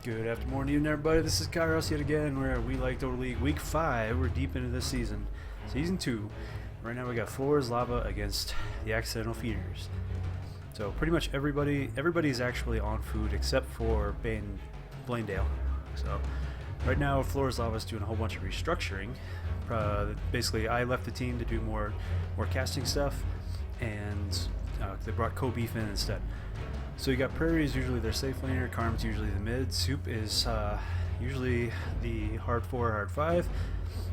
Good afternoon, everybody. This is Kairos yet again. We like Dota League Week 5. We're deep into this season. Season 2. Right now we got Floors Lava against the Accidental Feeders. So pretty much everybody's actually on food except for Blandale. So right now Floors Lava is doing a whole bunch of restructuring. Basically I left the team to do more casting stuff, and they brought Beef in instead. So you got Prairie is usually their safe laner, Karm's usually the mid, Soup is usually the hard 4, hard 5,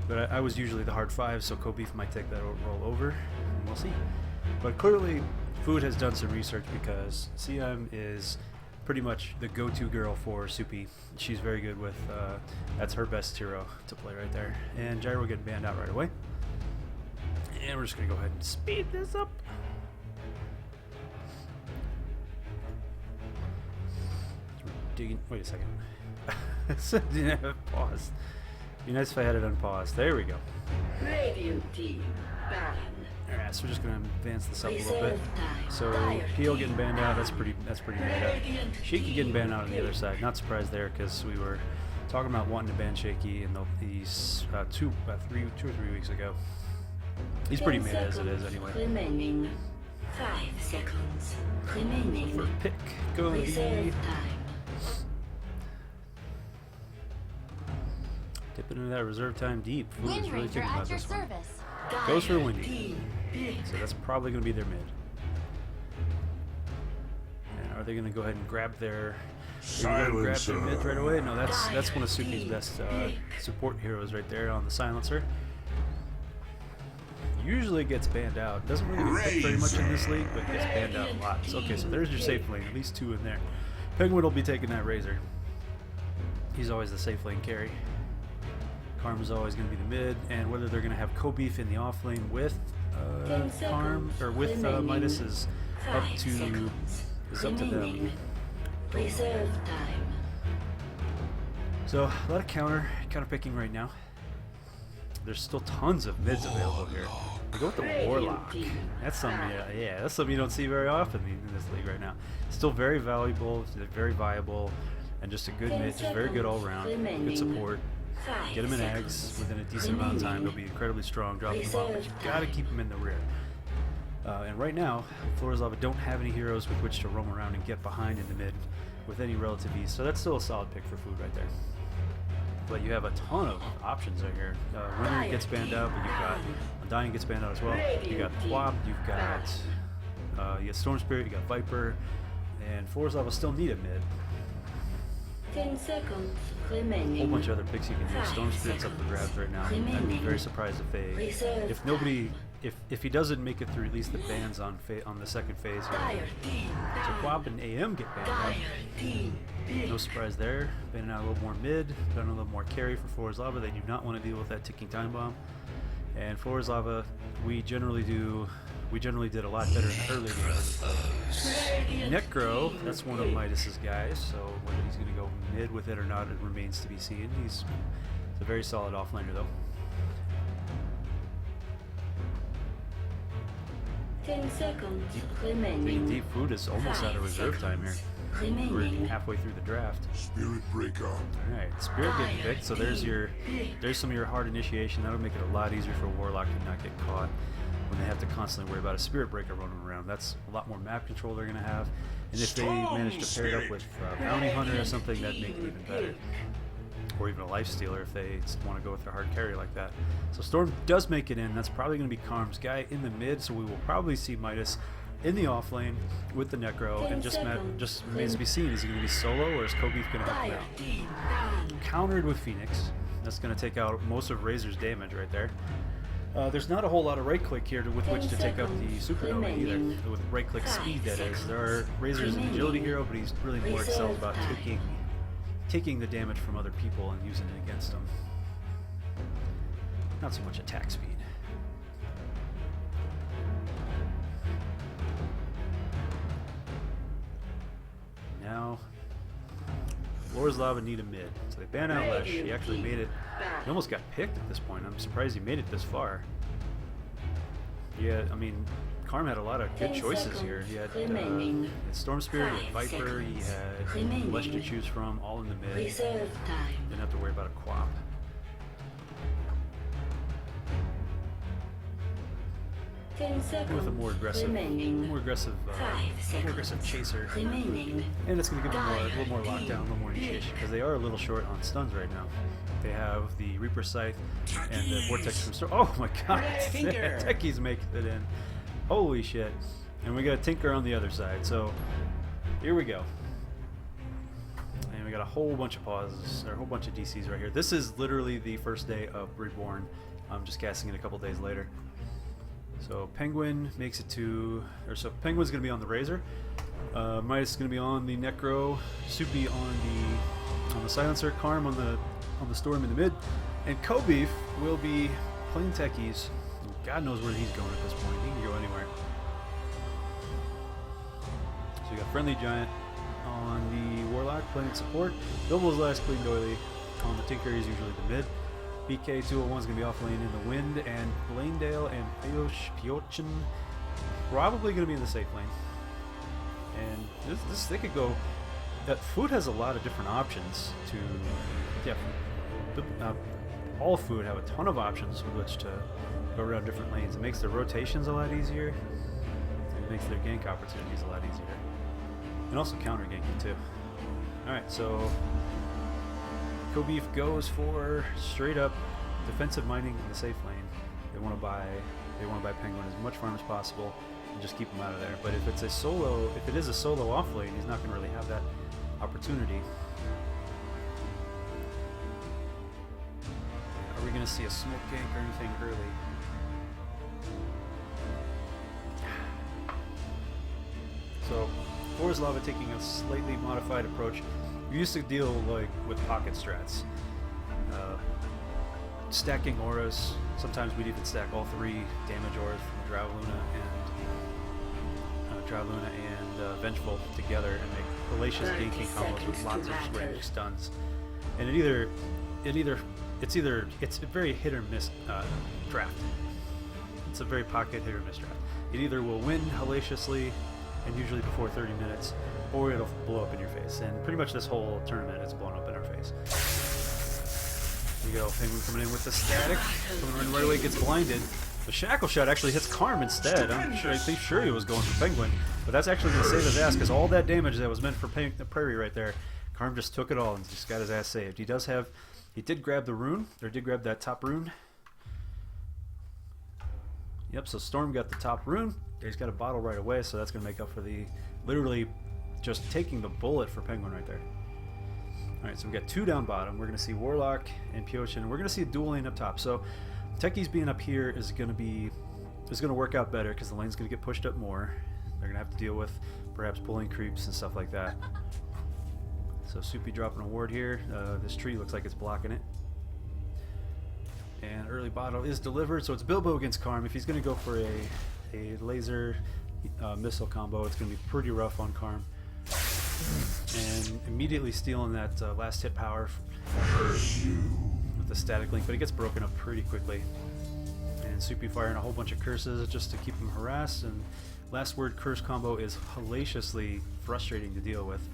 but I was usually the hard 5, so Beef might take that role over, and we'll see. But clearly, Food has done some research because CM is pretty much the go-to girl for Soupy. She's very good with, that's her best hero to play right there. And Gyro getting banned out right away. And we're just going to go ahead and speed this up. Wait a second. Didn't have it paused. Be nice if I had it unpaused. There we go. Radiant team ban. Alright, so we're just gonna advance this up a little bit. So PO getting banned out, that's pretty made up. Shaky getting banned out on the other side. Not surprised there because we were talking about wanting to ban Shaky in these two or three weeks ago. He's pretty mid as it is anyway. Remaining 5 seconds. Remaining. First pick, go Reserve time. Dipping into that reserve time deep. Food is really thinking about this one. Service. Goes for Windy. So that's probably going to be their mid. And are they going to go ahead and grab their mid right away? No, that's one of Soupy's best support heroes right there on the silencer. Usually gets banned out. Doesn't really get picked very much in this league, but gets banned out a lot. So, okay, so there's your safe lane. At least 2 in there. Penguin will be taking that Razor. He's always the safe lane carry. Karm is always going to be the mid, and whether they're going to have Beef in the off lane with Karm or with Midas is up to them. Reserve time. So a lot of counter picking right now. There's still tons of mids available here. I go with the Warlock. That's something, yeah, that's something you don't see very often in this league right now. Still very valuable, very viable, and just a good mid, just very good all around, good support. Get him in Ags within a decent amount of time. He'll be incredibly strong, dropping the bomb, but you gotta keep him in the rear. And right now, Floors Lava don't have any heroes with which to roam around and get behind in the mid with any relative ease, so that's still a solid pick for Food right there. But you have a ton of options right here. Winter gets banned out, but you've got Undying gets banned out as well. You got Wop, you've got Storm Spirit, you got Viper, and Floors Lava still need a mid. 10 seconds A remaining. whole bunch of other picks you can use. Storm Spirit's up for grabs right now. I'd be very surprised if he doesn't make it through at least the bans on the second phase here. So Quap and AM get banned out. No surprise there. Banning out a little more mid, done a little more carry for Floors Lava. They do not want to deal with that ticking time bomb. And Floors Lava, we generally did a lot better in the early games. Necro, that's one of Midas's guys, so whether he's going to go mid with it or not, it remains to be seen. He's a very solid offlaner though. 10 seconds remaining. Deep Food is almost out of reserve time here. We're halfway through the draft. Spirit Breaker. Alright, Spirit getting picked, so there's some of your hard initiation. That'll make it a lot easier for Warlock to not get caught when they have to constantly worry about a Spirit Breaker running around. That's a lot more map control they're going to have. And if they manage to pair it up with Bounty Hunter or something, that'd make it even better. Or even a Lifestealer if they want to go with their hard carry like that. So Storm does make it in. That's probably going to be Karm's guy in the mid, so we will probably see Midas in the off lane with the Necro, and just remains to be seen. Is he going to be solo, or is Beef going to help him out? Countered with Phoenix. That's going to take out most of Razor's damage right there. There's not a whole lot of right-click here with which to take out the Supernova either. With right-click speed, that is. There are Razor's an agility hero, but he's really more excelled about taking the damage from other people and using it against them. Not so much attack speed. Now, Floors Lava need a mid, so they ban out Lesh. He actually made it. He almost got picked at this point. I'm surprised he made it this far. Yeah, I mean, Karm had a lot of good 10 choices here. He had remaining. Storm Spirit, he had 5 Viper, he seconds had remaining. Lesh to choose from, all in the mid. Reserve time. Didn't have to worry about a quap. 10 seconds With a more aggressive, remaining. more aggressive chaser. Remaining. And it's going to give them a little more lockdown, a little more initiation, because they are a little short on stuns right now. They have the Reaper Scythe and the Vortex from Storm. Oh my god, Techies make it in. Holy shit. And we got a Tinker on the other side, so here we go. And we got a whole bunch of pauses, or a whole bunch of DCs right here. This is literally the first day of Reborn. I'm just casting it a couple days later. So Penguin makes it to, or so Penguin's going to be on the Razor. Midas is going to be on the Necro, Soupy on the Silencer, Karm on the Storm in the mid, and Kobeef will be playing Techies. God knows where he's going at this point. He can go anywhere. So you got Friendly Giant on the Warlock playing support. Bilbo's last clean doily on the Tinker is usually the mid. BK201 is going to be off lane in the Wind, and Blanedale and Piyochan probably going to be in the safe lane. And this they could go. Food has a lot of different options to. Yeah, all Food have a ton of options with which to go around different lanes. It makes their rotations a lot easier. It makes their gank opportunities a lot easier, and also counter ganking too. All right, so. Kobeef goes for straight up defensive mining in the safe lane. They want to buy Penguin as much farm as possible and just keep him out of there. But if it is a solo off lane, he's not going to really have that opportunity. Are we going to see a smoke gank or anything early? So, Floor's Lava taking a slightly modified approach. We used to deal with pocket strats, stacking auras. Sometimes we'd even stack all 3 damage auras from Drougluna and Vengeful together and make hellacious ganking combos with lots of random stuns. And it's a very hit or miss draft. It's a very pocket hit or miss draft. It either will win hellaciously, and usually before 30 minutes, or it'll blow up in your face. And pretty much this whole tournament is blown up in our face. There you go, Penguin coming in with the static. Coming in right away, gets blinded. The Shackle Shot actually hits Karm instead. I'm sure he was going for Penguin, but that's actually going to save his ass, because all that damage that was meant for Prairie right there, Karm just took it all and just got his ass saved. He did grab the rune, or did grab that top rune. Yep, so Storm got the top rune. He's got a bottle right away, so that's going to make up for the literally just taking the bullet for Penguin right there. Alright, so we got 2 down bottom. We're going to see Warlock and Piyochan, and we're going to see a dual lane up top. So Techies being up here is going to work out better, because the lane's going to get pushed up more. They're going to have to deal with perhaps pulling creeps and stuff like that. So Soupy dropping a ward here. This tree looks like it's blocking it. And early bottle is delivered, so it's Bilbo against Karm. If he's going to go for a laser missile combo, it's going to be pretty rough on Karm. And immediately stealing that last hit power with the static link, but it gets broken up pretty quickly. And Soupy firing a whole bunch of curses just to keep him harassed, and last word curse combo is hellaciously frustrating to deal with.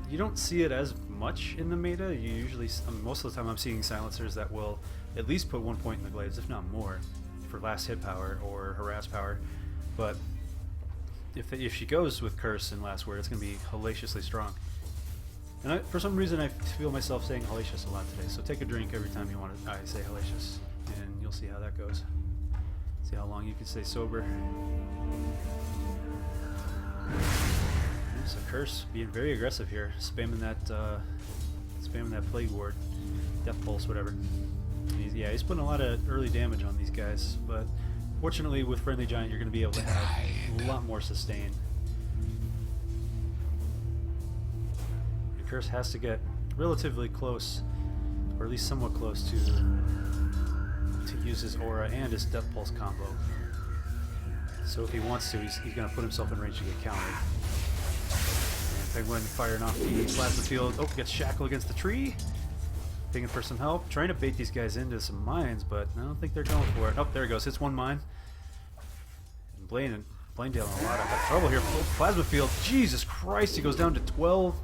You don't see it as much in the meta. You usually, most of the time I'm seeing silencers that will at least put 1 point in the glaives, if not more, for last hit power or harass power. But if she goes with curse and last word, it's going to be hellaciously strong. And for some reason I feel myself saying hellacious a lot today, so take a drink every time you want to say hellacious, and you'll see how that goes. See how long you can stay sober. So Curse being very aggressive here, spamming that plague ward, death pulse, whatever. He's putting a lot of early damage on these guys, but fortunately with Friendly Giant you're going to be able to have a lot more sustain. Curse has to get relatively close, or at least somewhat close to use his aura and his death pulse combo. So if he wants to, he's going to put himself in range to get countered. And Penguin firing off the plasma field. Oh, gets shackled against the tree. Pinging for some help. Trying to bait these guys into some mines, but I don't think they're going for it. Oh, there he goes. Hits one mine. Blaine Dale in a lot of trouble here. Plasma field. Jesus Christ, he goes down to 12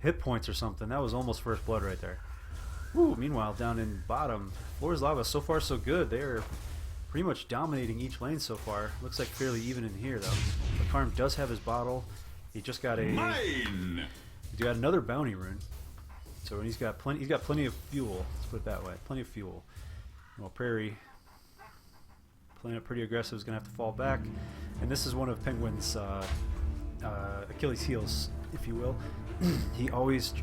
hit points or something. That was almost first blood right there. Woo, meanwhile, down in bottom, Floor's Lava, so far so good. They're pretty much dominating each lane so far. Looks like fairly even in here, though. But Karm does have his bottle. He just got He got another bounty rune. So he's got plenty of fuel. Let's put it that way. Plenty of fuel. Well, Prairie, playing it pretty aggressive, is going to have to fall back. And this is one of Penguin's Achilles' heels, if you will. He always,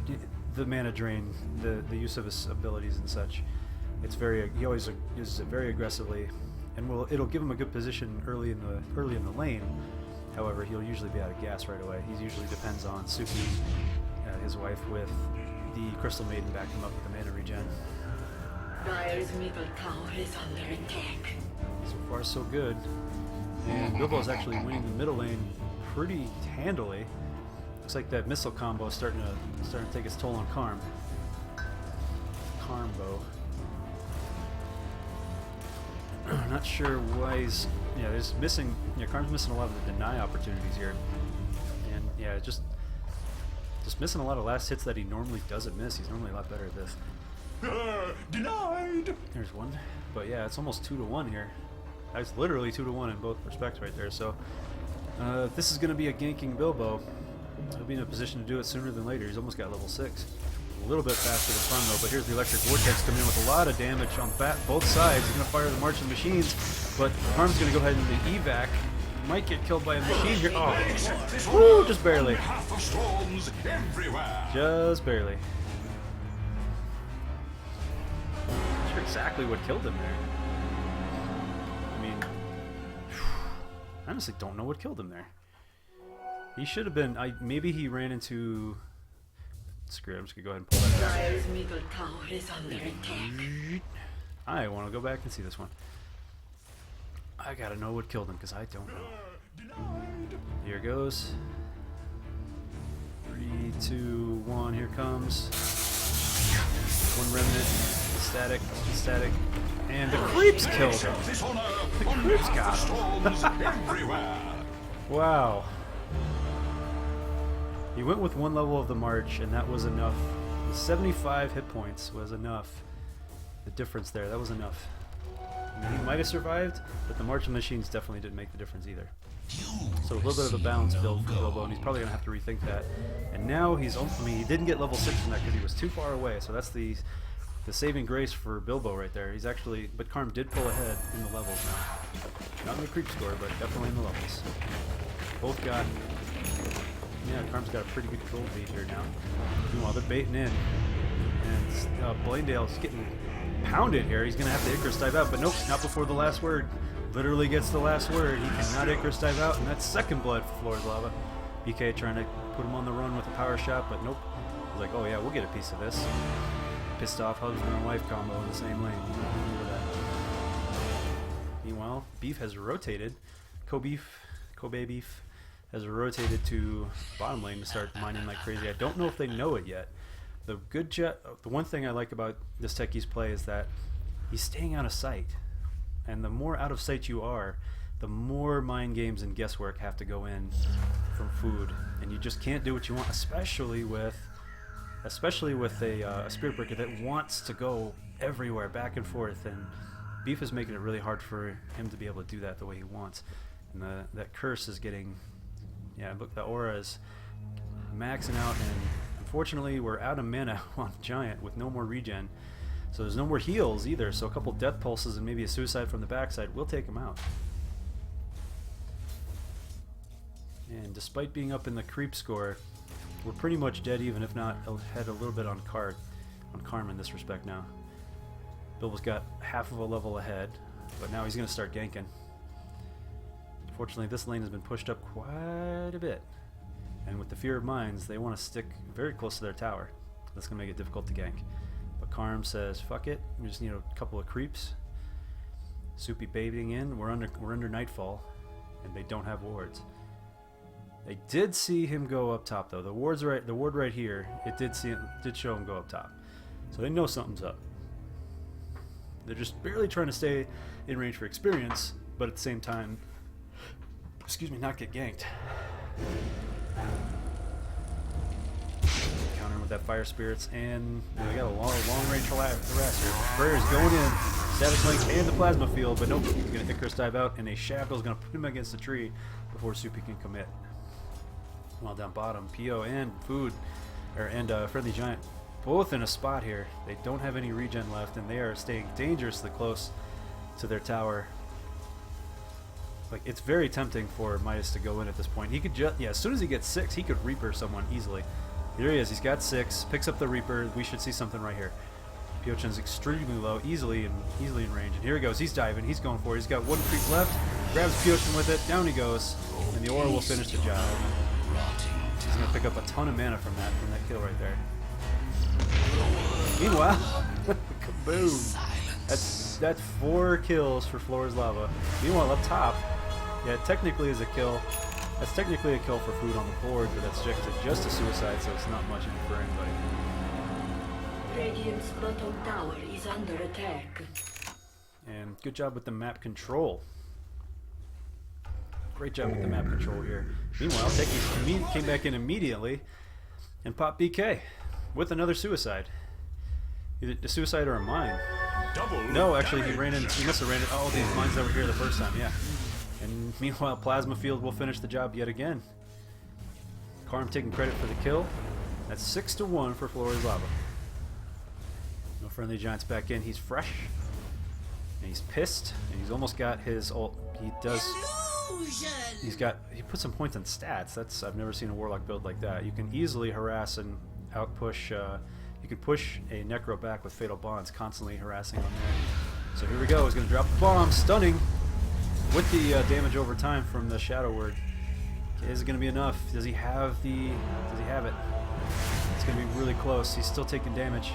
the mana drain, the use of his abilities and such. It's very, he always uses it very aggressively, and it'll give him a good position early in the lane. However, he'll usually be out of gas right away. He usually depends on Suki, his wife, with the Crystal Maiden backing him up with the mana regen. Dire's middle tower is under attack. So far, so good. And Bilbo's actually winning the middle lane pretty handily. Looks like that missile combo is starting to take its toll on Karm. Karmbo. Not sure why he's there's missing. Karm's missing a lot of the deny opportunities here, and just missing a lot of last hits that he normally doesn't miss. He's normally a lot better at this. Denied. There's one, but yeah, it's almost 2-to-1 here. That's literally 2-to-1 in both respects right there. So this is going to be a ganking Bilbo. He'll be in a position to do it sooner than later. He's almost got level 6. A little bit faster than Karm though, but here's the Electric Vortex coming in with a lot of damage on both sides. He's going to fire the March of the Machines, but Karm's going to go ahead and the evac. Might get killed by a machine here. Oh, woo, just barely. Just barely. Not sure exactly what killed him there. I mean, I honestly don't know what killed him there. He should have been. Maybe he ran into. Screw it, I'm just gonna go ahead and pull that back. Dire's middle tower is under attack. I want to go back and see this one. I gotta know what killed him because I don't know. Here goes. 3, 2, 1. Here comes. One remnant. Static, and the creeps killed him. The creeps got him. Wow. He went with one level of the March, and that was enough. The 75 hit points was enough. The difference there, that was enough. I mean, he might have survived, but the March of Machines definitely didn't make the difference either. So a little bit of a balance build for Bilbo, and he's probably going to have to rethink that. And now he didn't get level 6 from that because he was too far away, so that's the saving grace for Bilbo right there. He's actually, but Karm did pull ahead in the levels now. Not in the creep score, but definitely in the levels. Both got, Karm's got a pretty good gold lead here now. Meanwhile, they're baiting in, and Blaindale's getting pounded here. He's gonna have to Icarus dive out, but nope, not before the last word. Literally gets the last word. He cannot Icarus dive out, and that's second blood for Floor's Lava. BK trying to put him on the run with a power shot, but nope. He's like, oh yeah, we'll get a piece of this. Pissed off husband and wife combo in the same lane. Remember that. Meanwhile, Beef has rotated. Kobe Beef has rotated to bottom lane to start mining like crazy. I don't know if they know it yet. The one thing I like about this Techie's play is that he's staying out of sight. And the more out of sight you are, the more mind games and guesswork have to go in from food. And you just can't do what you want, especially with a Spirit Breaker that wants to go everywhere, back and forth. And Beef is making it really hard for him to be able to do that the way he wants. And that curse is getting, look, the aura is maxing out, and unfortunately we're out of mana on Giant with no more regen. So there's no more heals either, so a couple death pulses and maybe a suicide from the backside will take him out. And despite being up in the creep score, we're pretty much dead even, if not ahead a little bit on Karm in this respect now. Bilbo's got half of a level ahead, but now he's going to start ganking. Fortunately, this lane has been pushed up quite a bit. And with the Fear of Mines, they want to stick very close to their tower. That's going to make it difficult to gank. But Karm says, fuck it, we just need a couple of creeps. Soupy baiting in, we're under Nightfall, and they don't have wards. They did see him go up top though. The ward right here, it did show him go up top. So they know something's up. They're just barely trying to stay in range for experience, but at the same time, excuse me, not get ganked. Countering with that fire spirits, and we got a long range harass here. Prayer's going in, Savage Link and the plasma field, but nope, he's gonna Icarus dive out, and a shackle's gonna put him against the tree before Soupy can commit. While down bottom, Pio and Friendly Giant both in a spot here. They don't have any regen left, and they are staying dangerously close to their tower. Like, it's very tempting for Midas to go in at this point. He could just, yeah, as soon as he gets 6, he could Reaper someone easily. Here he is, he's got 6, picks up the Reaper. We should see something right here. Piyochan's extremely low, easily in range. And here he goes, he's diving, he's going for it. He's got 1 creep left, grabs Piyochan with it, down he goes, and the aura will finish the job. He's going to pick up a ton of mana from that kill right there. Meanwhile, kaboom! That's 4 kills for Floor's Lava. Meanwhile, up top, yeah, it technically is a kill. That's technically a kill for food on the board, but that's just a suicide, so it's not much for anybody. Radiant's bottom tower is under attack. And good job with the map control. Great job with the map control here. Meanwhile, Techies came back in immediately and popped BK with another suicide. Either a suicide or a mine. No, actually, he must have ran it. Oh, these mines that were here the first time, yeah. And meanwhile, Plasma Field will finish the job yet again. Karm taking credit for the kill. That's 6-1 for Floor's Lava. No Friendly Giants back in. He's fresh. And he's pissed. And he's almost got his ult. He put some points on stats. I've never seen a Warlock build like that. You can easily harass and outpush. You can push a Necro back with Fatal Bonds, constantly harassing on there. So here we go. He's going to drop the bomb, stunning with the damage over time from the Shadow Word. Is it going to be enough? Does he have it? It's going to be really close. He's still taking damage.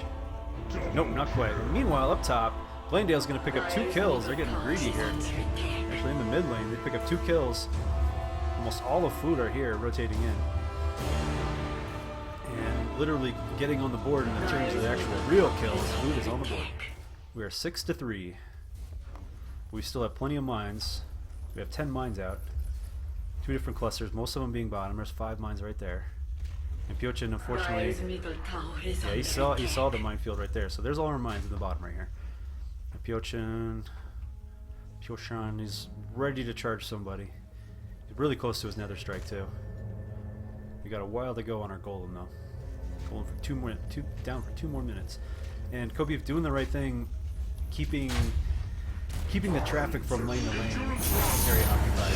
Nope, not quite. Meanwhile, up top, Blandale's going to pick up 2 kills. They're getting greedy here. Actually, in the mid lane, they pick up 2 kills. Almost all of Food are here, rotating in. And literally getting on the board in terms of the actual real kills. Food is on the board. We are 6-3. We still have plenty of mines. We have 10 mines out. 2 different clusters, most of them being bottom. There's 5 mines right there. And Piyochan, unfortunately, yeah, he saw the minefield right there. So there's all our mines in the bottom right here. And Piyochan is ready to charge somebody. He's really close to his Nether Strike too. We got a while to go on our golem though. Golem for down for 2 more minutes. And Kobe doing the right thing, keeping the traffic from lane to lane area occupied.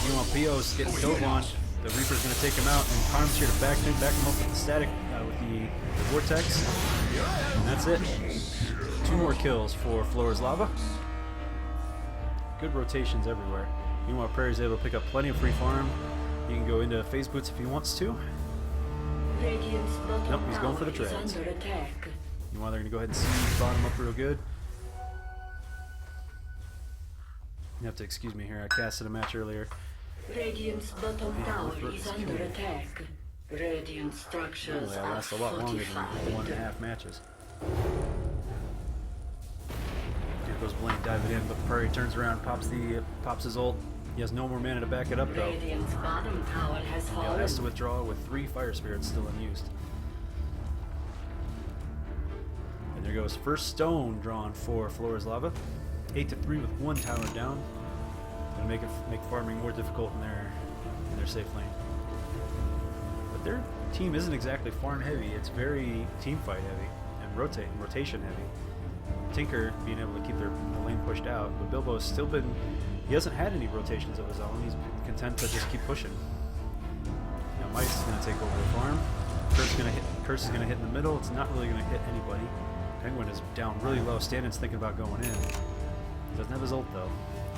Meanwhile, Pio's getting dove on. The Reaper's going to take him out, and Karm's here to back him up with the static, with the vortex. And that's it. 2 more kills for Floor's Lava. Good rotations everywhere. Meanwhile, Prairie's able to pick up plenty of free farm. He can go into phase boots if he wants to. Nope, he's going for the treads. Meanwhile, they're going to go ahead and siege bottom up real good. You have to excuse me here, I casted a match earlier. Radiant's bottom tower is under attack. Radiant structures I last a lot longer than 1.5 matches. Here goes Blaine diving in, but Prairie turns around, pops his ult. He has no more mana to back it up though. Radiant's bottom tower has fallen. He has to withdraw with 3 Fire Spirits still unused. And there goes first stone drawn for Floor's Lava. 8-3 with 1 tower down. Gonna make farming more difficult in their safe lane. But their team isn't exactly farm heavy. It's very team fight heavy and rotation heavy. Tinker being able to keep the lane pushed out, but Bilbo's still been. He hasn't had any rotations of his own. He's content to just keep pushing. Now Mice is gonna take over the farm. Curse is gonna hit in the middle. It's not really gonna hit anybody. Penguin is down really low. Stanton's thinking about going in. He doesn't have his ult though.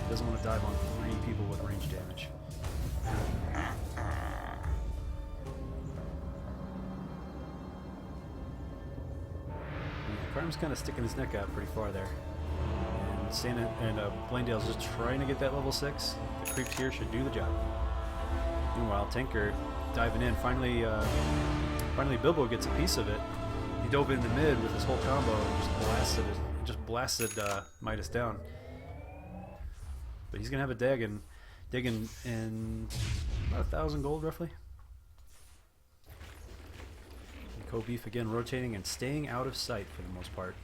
He doesn't want to dive on 3 people with range damage. Karm's kind of sticking his neck out pretty far there. And Stanton and Blandale's just trying to get that level 6. The creeps here should do the job. Meanwhile, Tinker diving in. Finally Bilbo gets a piece of it. He dove in the mid with his whole combo and just blasted Midas down. But he's gonna have a Dagon. digging in about 1,000 gold roughly. And Beef again rotating and staying out of sight for the most part.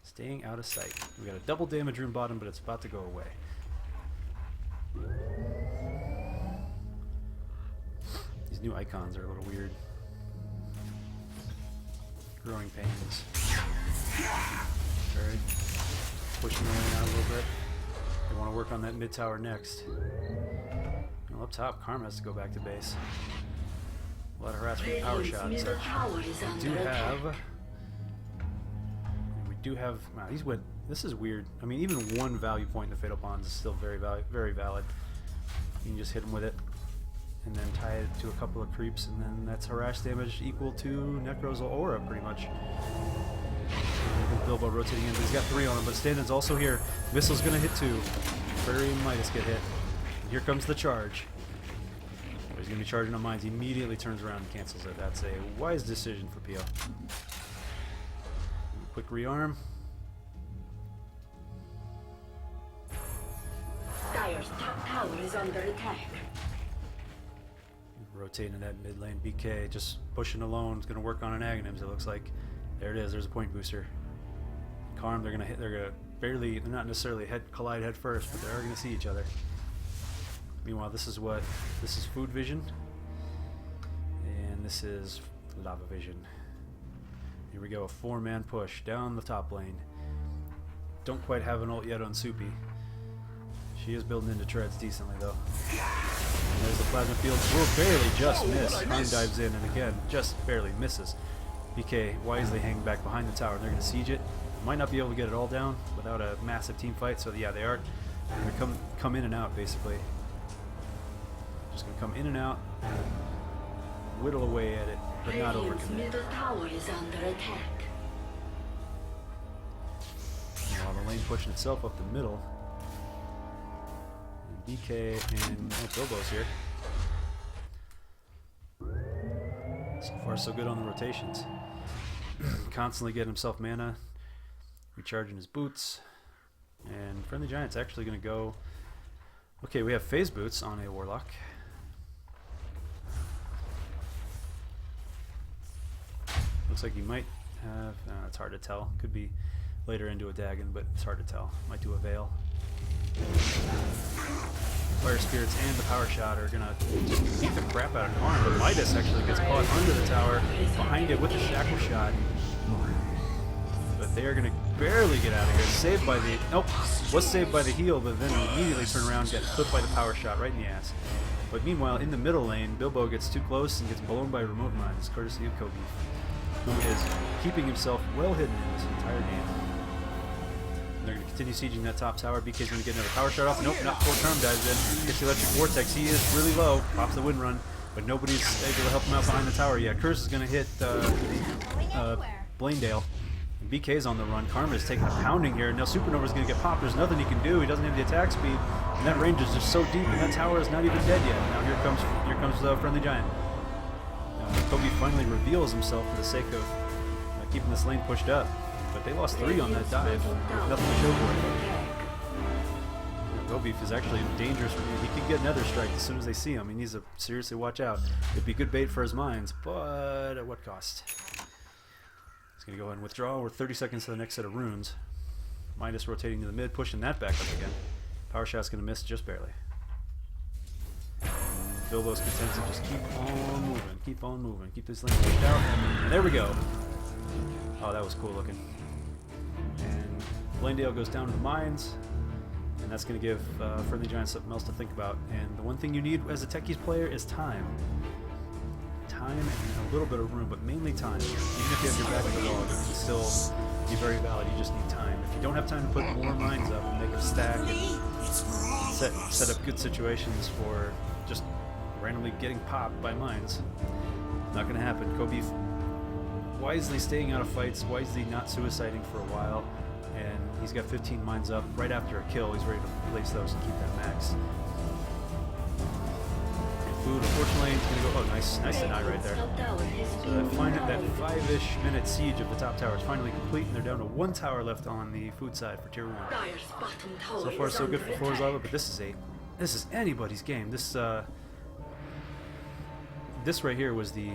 Staying out of sight. We got a double damage rune bottom, but it's about to go away. These new icons are a little weird. Growing pains. Alright. Pushing the lane out a little bit. They want to work on that mid tower next. Well, up top, Karma has to go back to base. A lot of harassment, power shot. So we do have. Wow, these went. This is weird. I mean, even one value point in the Fatal Bonds is still very valid. You can just hit them with it, and then tie it to a couple of creeps, and then that's harass damage equal to Necro's aura, pretty much. Bilbo rotating in, but he's got 3 on him, but Stand-in's also here. Missile's gonna hit 2. Prairie and Midas get hit. And here comes the charge. He's going to be charging on mines. He immediately turns around and cancels it. That's a wise decision for Pio. Quick rearm. Dire's top tower is under attack. Rotating in that mid lane. BK just pushing alone. It's going to work on an Aghanims, it looks like. There it is. There's a point booster. Karm, they're going to hit. They're going to barely, they're not necessarily collide head first, but they are going to see each other. Meanwhile, this is food vision, and this is lava vision. Here we go, a 4-man push down the top lane. Don't quite have an ult yet on Soupy. She is building into treads decently though. And there's the plasma field. Will barely just miss. Karn dives in and again just barely misses. BK wisely hanging back behind the tower. They're going to siege it. Might not be able to get it all down without a massive team fight. So yeah, they are going to come in and out basically. Just gonna come in and out, whittle away at it, but not overcommit. Middle tower is under attack. While the lane pushing itself up the middle, and BK and Bilbo's here. So far, so good on the rotations. Constantly getting himself mana, recharging his boots, and Friendly Giant's actually gonna go. Okay, we have phase boots on a Warlock. Looks like he might have, it's hard to tell. Could be later into a Dagon, but it's hard to tell. Might do a Veil. Fire Spirits and the Power Shot are gonna just beat the crap out of Karn, but Midas actually gets caught under the tower, behind it with the Shackle Shot. But they are gonna barely get out of here. Saved by the, nope, was saved by the heal, but then immediately turn around and get clipped by the Power Shot right in the ass. But meanwhile, in the middle lane, Bilbo gets too close and gets blown by remote mines, courtesy of Kobe, who is keeping himself well hidden in this entire game. And they're going to continue sieging that top tower. BK's going to get another power shot off. Nope, not before Karm dives in. Gets the electric vortex. He is really low. Pops the wind run, but nobody's able to help him out behind the tower yet. Curse is going to hit Blanedale. And BK's on the run. Karma is taking a pounding here. Now Supernova's going to get popped. There's nothing he can do. He doesn't have the attack speed. And that range is just so deep, and that tower is not even dead yet. Now here comes the Friendly Giant. Kobe finally reveals himself for the sake of keeping this lane pushed up, but they lost 3 on that dive. Nothing to show for it. Kobe is actually dangerous. He could get another strike as soon as they see him. He needs to seriously watch out. It'd be good bait for his mines, but at what cost? He's going to go ahead and withdraw. We're 30 seconds to the next set of runes. Midas rotating to the mid, pushing that back up again. Power Shot's going to miss just barely. Bilbo's content to just keep on moving, keep this lane pushed out, and there we go. Oh, that was cool looking. And Blanedale goes down to the mines, and that's going to give Friendly Giant something else to think about. And the one thing you need as a Techies player is time. Time and a little bit of room, but mainly time. Even if you have your back of the wall, it can still be very valid. You just need time. If you don't have time to put more mines up and make them stack and set up good situations for just randomly getting popped by mines, not going to happen. Kobe wisely staying out of fights, wisely not suiciding for a while, and he's got 15 mines up. Right after a kill, he's ready to place those and keep that max. Food, unfortunately, it's going to go. Oh, nice deny right there. So that 5-ish minute siege of the top tower is finally complete, and they're down to 1 tower left on the food side for tier 1. So far, so good for Forza Lava, but this is a This is anybody's game. This this right here was the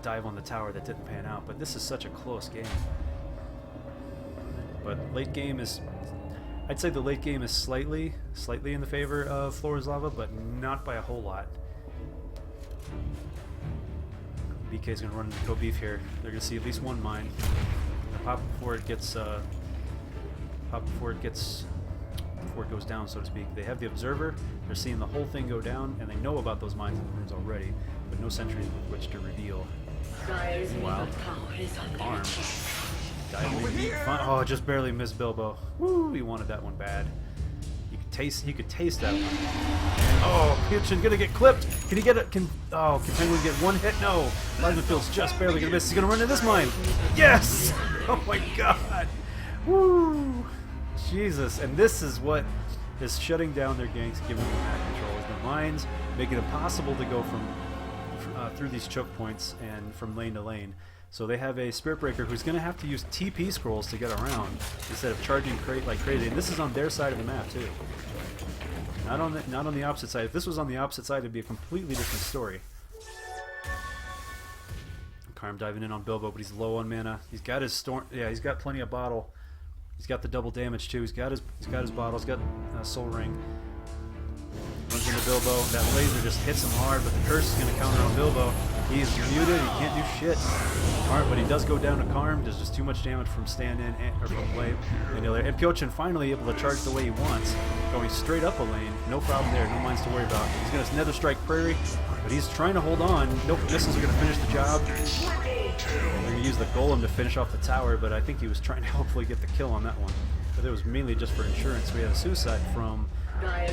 dive on the tower that didn't pan out, but this is such a close game. But late game is, I'd say the late game is slightly in the favor of Floor's Lava, but not by a whole lot. BK is going to run into Go Beef here. They're going to see at least one mine. They'll pop before it gets before it goes down, so to speak. They have the observer. They're seeing the whole thing go down, and they know about those mines in the ruins already, but no sentries with which to reveal. Wow. Arm. Oh, just barely missed Bilbo. Woo! He wanted that one bad. You could taste that one. And, oh, piyochan gonna get clipped. Can he get it? Can Penguin get one hit? No. Field's just barely gonna miss. He's gonna run into this mine. Yes! Oh my God. Woo! Jesus. And this is what is shutting down their ganks, giving them map control. Is the mines make it impossible to go from through these choke points and from lane to lane. So they have a Spirit Breaker who's going to have to use TP scrolls to get around instead of charging like crazy. And this is on their side of the map too. Not on the opposite side. If this was on the opposite side, it'd be a completely different story. Karm diving in on Bilbo, but he's low on mana. He's got his storm. Yeah, he's got plenty of bottle. He's got the double damage too. He's got his bottle. He's got Soul Ring. Runs into Bilbo. That laser just hits him hard, but the curse is going to counter on Bilbo. He's muted. He can't do shit. Alright, but he does go down to Karm. There's just too much damage from stand-in or from play. And piyochan finally able to charge the way he wants, going straight up a lane. No problem there. No mines to worry about. He's going to Nether Strike Prairie, but he's trying to hold on. Nope, missiles are going to finish the job. They're going to use the Golem to finish off the tower, but I think he was trying to hopefully get the kill on that one. But it was mainly just for insurance. We had a suicide from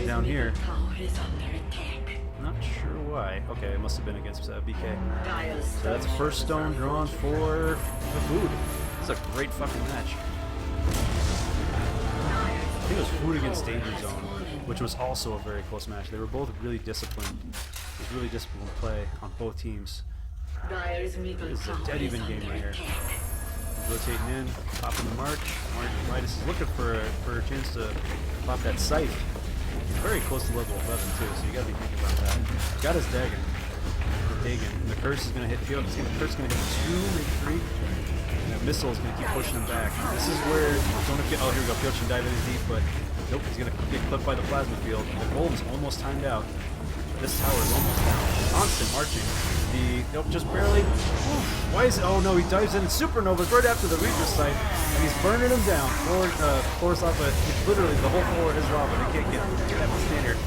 down here. Not sure why. Okay, it must have been against BK. So that's first stone drawn for the food. This is a great fucking match. I think it was food against Danger Zone, which was also a very close match. They were both really disciplined. It was really disciplined play on both teams. It's a dead even game right here. Rotating in, popping the March. Midas is looking for a chance to pop that Scythe. He's very close to level 11 too, so you gotta be thinking about that. He's got his Dagon. And the curse is gonna hit Field. The curse is gonna hit 2, maybe 3. And that missile is gonna keep pushing him back. This is where oh, here we go. piyochan diving in deep, but nope, he's gonna get clipped by the plasma field. The Golem's almost timed out. This tower is almost down. Constant marching. Nope, just barely. Why is it? Oh no, he dives in supernovas right after the Reaper sight, and he's burning him down. Floor's lava. Literally, the whole floor is lava. They can't have to stand here.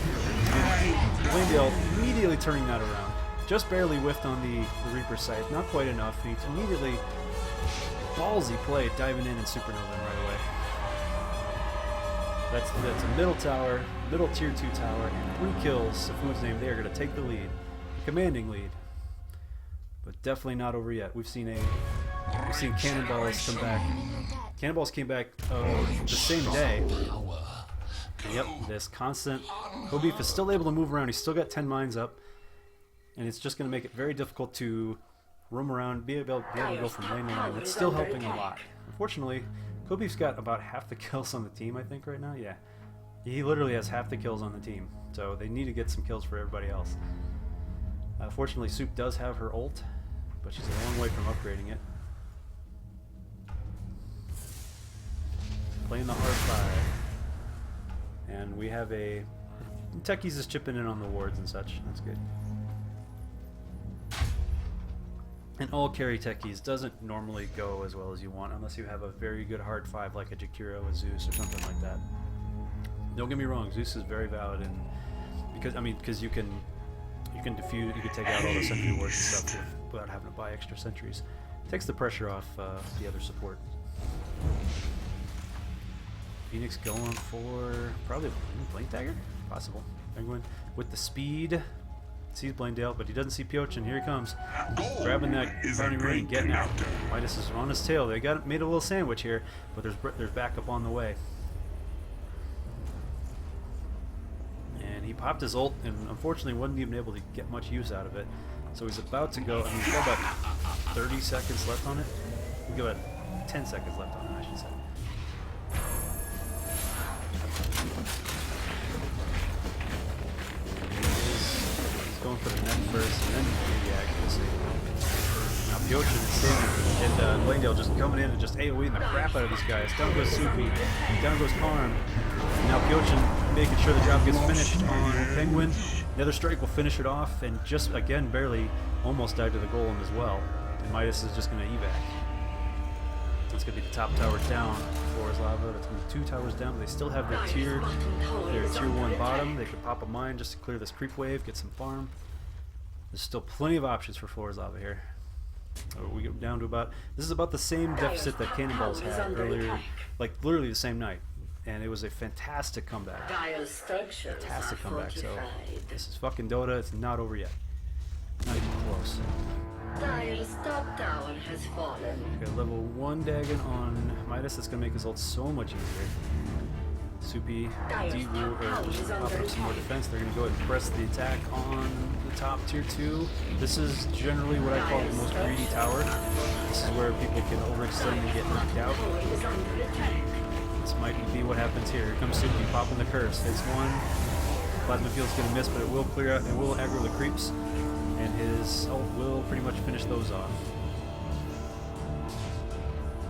Blandale immediately turning that around. Just barely whiffed on the Reaper sight. Not quite enough. He immediately ballsy play, diving in and supernovaing right away. That's a middle tower, middle tier 2 tower, and 3 kills. Food's name. They are going to take the lead, commanding lead. But definitely not over yet. We've seen Cannonballs come back. Cannonballs came back the same day. And yep, this constant. Kobeef is still able to move around. He's still got 10 mines up, and it's just going to make it very difficult to roam around, be able to go from lane to lane. It's still helping a lot. Unfortunately, Kobeef's got about half the kills on the team, I think, right now. Yeah, he literally has half the kills on the team, so they need to get some kills for everybody else. Fortunately, Soup does have her ult, but she's a long way from upgrading it. Playing the hard fire. And we have Techies is chipping in on the wards and such. That's good. And all carry Techies doesn't normally go as well as you want unless you have a very good hard 5 like a Jakiro, a Zeus, or something like that. Don't get me wrong, Zeus is very valid, and because you can defuse, you can take out all the sentry wards and stuff without having to buy extra sentries. Takes the pressure off the other support. Phoenix going for probably Blink Dagger? Possible. Penguin with the speed. Sees Blandale, but he doesn't see piyochan. Here he comes. Grabbing that Brownie Ring and getting out. Midas is on his tail. They made a little sandwich here, but there's backup on the way. And he popped his ult, and unfortunately wasn't even able to get much use out of it. So he's about to go. I mean, he's got about 30 seconds left on it. We've got 10 seconds left on it, I should say. going for the neck first, and then maybe accuracy. Now piyochan is staying, and Glendale just coming in and just AoEing the crap out of these guys. Down goes Soupy, down goes Karm. Now piyochan making sure the job gets finished on Penguin. Another strike will finish it off, and just again barely almost died to the golem as well. And Midas is just going to evac. That's going to be the top tower down. Floor is lava. That's going to be 2 towers down. But they still have their tier 1 bottom. They could pop a mine just to clear this creep wave, get some farm. There's still plenty of options for floor is lava here. We go down to about, this is about the same deficit that Cannonballs had earlier, like literally the same night. And it was a fantastic comeback. Fantastic comeback. So this is fucking Dota. It's not over yet. Not even close. Dire's top tower has fallen. We got level 1 Dagon on Midas. That's gonna make his ult so much easier. Soupy, D-Woo, or just popping up some more defense. They're gonna go ahead and press the attack on the top tier 2. This is generally what I call the most greedy tower. This is where people can overextend and get knocked out. This might be what happens here. Here comes Soupy popping the curse. Hits 1. Plasma Field's gonna miss, but it will clear out. It will aggro the creeps. And his ult will pretty much finish those off.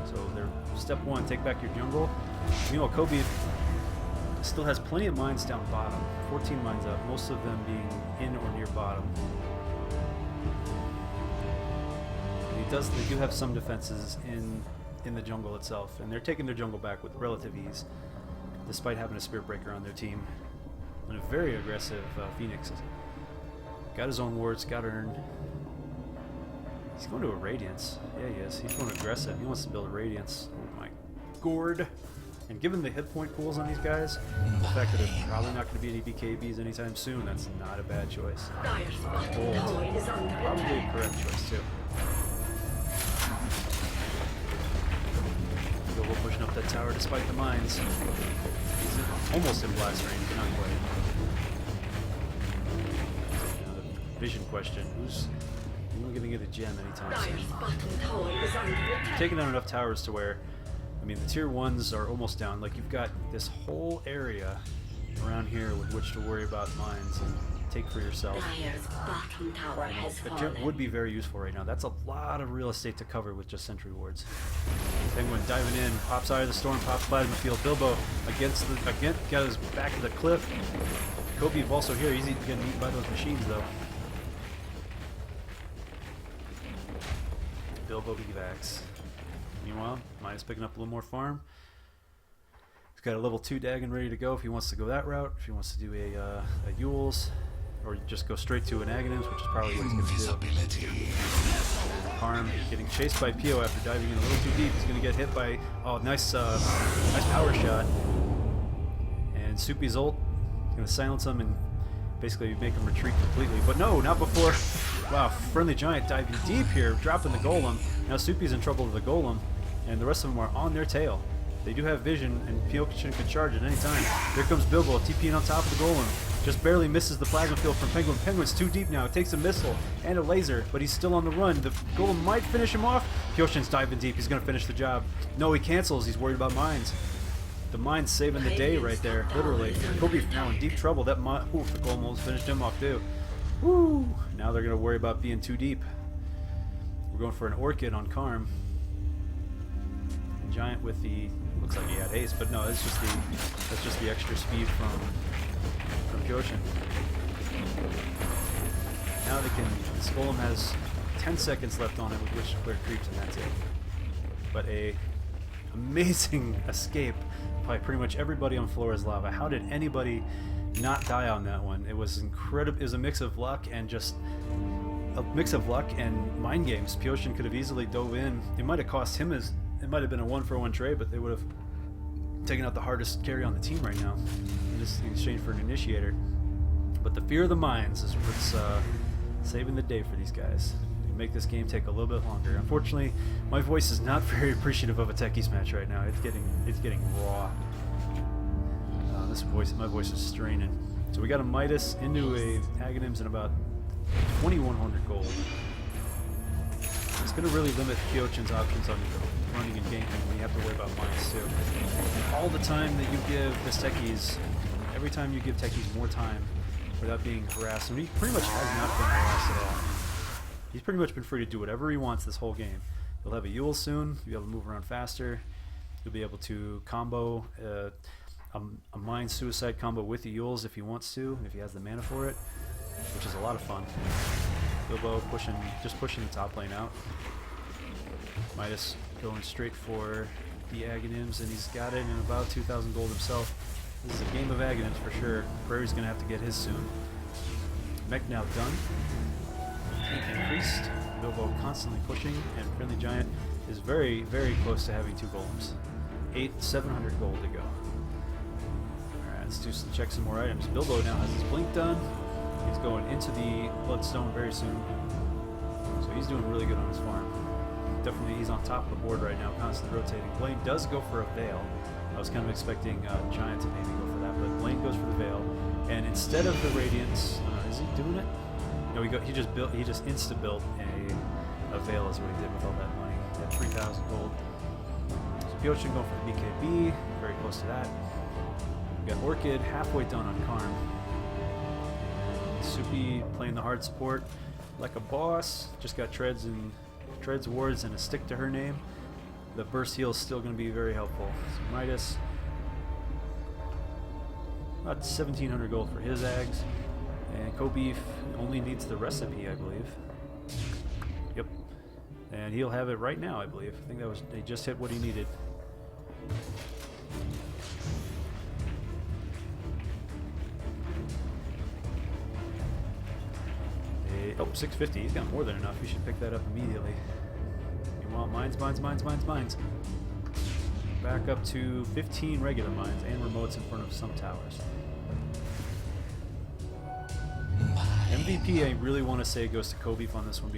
So they're step 1, take back your jungle. Meanwhile, Kobe still has plenty of mines down bottom. 14 mines up, most of them being in or near bottom. And they do have some defenses in the jungle itself, and they're taking their jungle back with relative ease, despite having a Spirit Breaker on their team. And a very aggressive Phoenix. Got his own wards, got earned. He's going to a Radiance. Yeah, he is. He's going aggressive. He wants to build a Radiance. Oh my gourd. And given the hit point pools on these guys, the fact that there's probably not going to be any BKBs anytime soon, that's not a bad choice. Bold. Probably a correct choice, too. We're pushing up that tower despite the mines. He's almost in blast range, but not quite. Vision question. Who's going to get a gem anytime soon? Taking down enough towers to where, I mean, the tier 1s are almost down. Like, you've got this whole area around here with which to worry about mines and take for yourself. The gem would be very useful right now. That's a lot of real estate to cover with just sentry wards. Penguin diving in, pops Eye of the Storm, pops Plasma Field. Bilbo got his back to the cliff. Kobe also here. He's getting eaten by those machines though. Bilbo evacs. Meanwhile, Midas picking up a little more farm. He's got a level 2 Dagon ready to go if he wants to go that route. If he wants to do a Yules, or just go straight to an Aghanim's, which is probably what he's going to do. Karm getting chased by Pio after diving in a little too deep. He's going to get hit by, oh, nice power shot. And Soupy's ult is going to silence him and basically make him retreat completely. But no, not before. Wow, Friendly Giant diving deep here, dropping the golem. Now Soupy's in trouble with the golem, and the rest of them are on their tail. They do have vision, and piyochan can charge at any time. Here comes Bilbo, TPing on top of the golem. Just barely misses the plasma field from Penguin. Penguin's too deep now. It takes a missile and a laser, but he's still on the run. The golem might finish him off. Piyochan's diving deep. He's going to finish the job. No, he cancels. He's worried about mines. The mine's saving the day right there, literally. Kobe's now in deep trouble. That oof, the golem almost finished him off too. Woo! Now they're going to worry about being too deep. We're going for an Orchid on Karm. Giant with the, looks like he had haste, but no, that's just the extra speed from piyochan. Now they can, this golem has 10 seconds left on it with which to clear creeps, and that's it. But a amazing escape by pretty much everybody on floor is lava. How did anybody not die on that one? It was incredible. It was a mix of luck and mind games. Piyochan could have easily dove in. It might have cost him it might have been a 1-for-1 trade, but they would have taken out the hardest carry on the team right now in exchange for an initiator. But the fear of the mines is what's saving the day for these guys. They make this game take a little bit longer. Unfortunately, my voice is not very appreciative of a techies match right now. It's getting raw. My voice is straining. So we got a Midas into a Aghanim's in about 2,100 gold. It's going to really limit piyochan's options on running and ganking when you have to worry about mines too. And all the time that you give this techies, every time you give techies more time without being harassed. And he pretty much has not been harassed at all. He's pretty much been free to do whatever he wants this whole game. He'll have a Yule soon. He'll be able to move around faster. He'll be able to combo a Mind Suicide combo with the Yules if he wants to, if he has the mana for it, which is a lot of fun. Bilbo just pushing the top lane out. Midas going straight for the Aghanims, and he's got it in about 2,000 gold himself. This is a game of Aghanims for sure. Prairie's going to have to get his soon. Mech now done. Tank increased. Bilbo constantly pushing, and Friendly Giant is very, very close to having 2 golems. 700 gold to go. Alright, let's check some more items. Bilbo now has his blink done. He's going into the Bloodstone very soon. So he's doing really good on his farm. Definitely he's on top of the board right now, constantly rotating. Blaine does go for a Veil. I was kind of expecting Giant to maybe go for that, but Blaine goes for the Veil. And instead of the Radiance, is he doing it? No, he just insta-built a Veil is what he did with all that money. He had 3,000 gold. Piyochan going for the BKB, very close to that. We got Orchid halfway done on Karm. Soupy playing the hard support like a boss. Just got Treads wards and a stick to her name. The burst heal is still going to be very helpful. So Midas, about 1,700 gold for his Ags. And Kobeef only needs the recipe, I believe. Yep. And he'll have it right now, I believe. I think they just hit what he needed. Oh, 650. He's got more than enough. We should pick that up immediately. Meanwhile, mines. Back up to 15 regular mines and remotes in front of some towers. MVP, I really want to say, goes to Kobeef on this one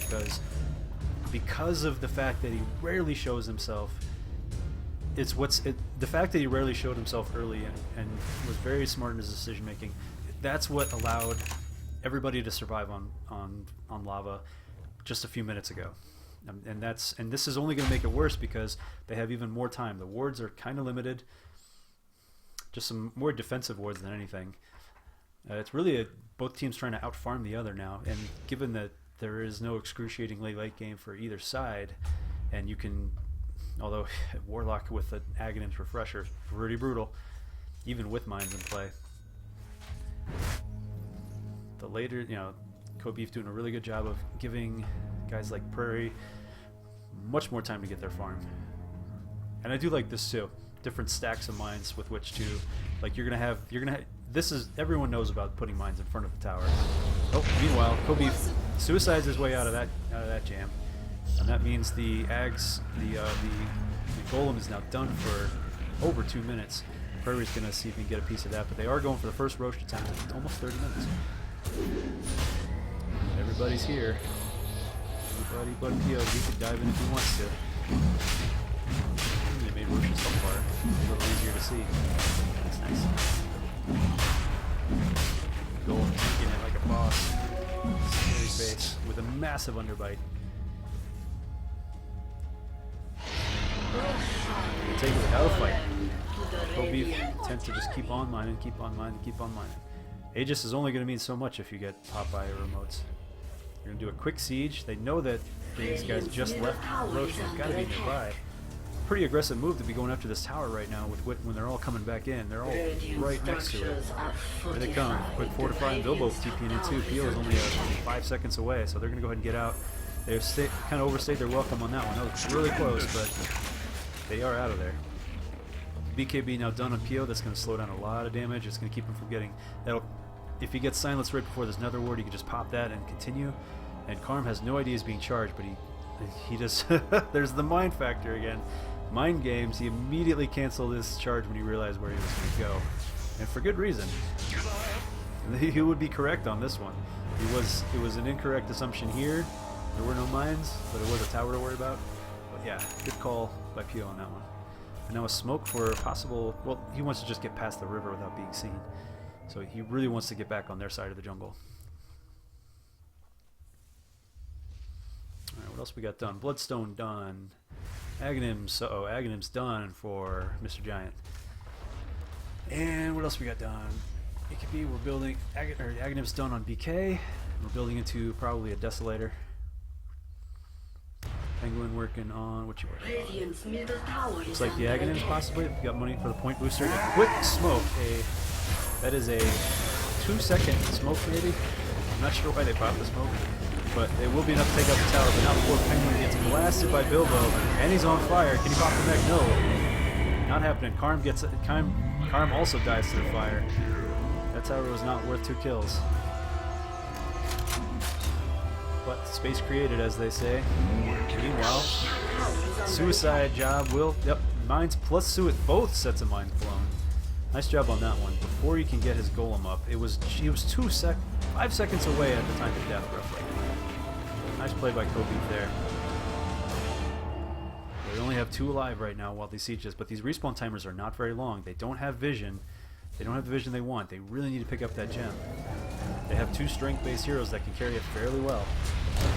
because of the fact that he rarely shows himself. The fact that he rarely showed himself early and was very smart in his decision making. That's what allowed everybody to survive on lava just a few minutes ago. And this is only going to make it worse because they have even more time. The wards are kind of limited. Just some more defensive wards than anything. It's really both teams trying to outfarm the other now, and given that there is no excruciating late game for either side, and you can, although Warlock with the Aghanim's Refresher is pretty brutal, even with mines in play. The later, Kobeef doing a really good job of giving guys like Prairie much more time to get their farm. And I do like this too. Different stacks of mines with which to, like, you're gonna have this is, everyone knows about putting mines in front of the tower. Oh, meanwhile, Kobeef suicides his way out of that jam. And that means the Ags, the Golem is now done for over 2 minutes. Prairie's gonna see if he can get a piece of that, but they are going for the first Roche attempt in almost 30 minutes. Everybody's here. Everybody but Pio, he can dive in if he wants to. They made Roche so far a little easier to see. That's nice. Golem taking it like a boss. Scary face with a massive underbite. They take it without a fight. Kobeef tends to just keep on mining, keep on mining. Aegis is only going to mean so much if you get popped by your remotes. You're going to do a quick siege. They know that these guys just left Roche. They've got to be nearby. Pretty aggressive move to be going after this tower right now with when they're all coming back in. They're all right next to it. Here they come. Quick fortify, and Bilbo TPing in too. Pio is only 5 seconds away, so they're going to go ahead and get out. They've kind of overstayed their welcome on that one. That was really close, but they are out of there. BKB now done on Pio. That's going to slow down a lot of damage. It's going to keep him from getting... If he gets silenced right before there's another ward, he can just pop that and continue. And Karm has no idea he's being charged, but he just... There's the mind factor again. Mind games. He immediately canceled his charge when he realized where he was going to go. And for good reason. He would be correct on this one. It was an incorrect assumption here. There were no mines, but it was a tower to worry about. But yeah, good call by Pio on that one. And now a smoke for a possible... Well, he wants to just get past the river without being seen. So he really wants to get back on their side of the jungle. Alright, what else we got done? Bloodstone done. Aghanim's... Uh-oh, Aghanim's done for Mr. Giant. And what else we got done? it could be we're building Agonim's done on BK. We're building into probably a Desolator. Penguin working on what you working Radiant's middle tower on? Looks is like the under Agonim's attack. possibly. We got money for the point booster. A quick smoke. That is a 2-second smoke maybe. I'm not sure why they popped the smoke, but it will be enough to take out the tower. But now before Penguin gets blasted by Bilbo, and he's on fire. Can he pop the mech? No, not happening. Karm also dies to the fire. That tower was not worth 2 kills. But space created, as they say. Meanwhile, suicide job will. Yep, mines plus suicide. Both sets of mines blown. Nice job on that one. Before he can get his golem up, he was 5 seconds away at the time of death, roughly. Nice play by Kobe there. We only have 2 alive right now while these sieges, but these respawn timers are not very long. They don't have vision. They don't have the vision they want. They really need to pick up that gem. They have 2 strength-based heroes that can carry it fairly well.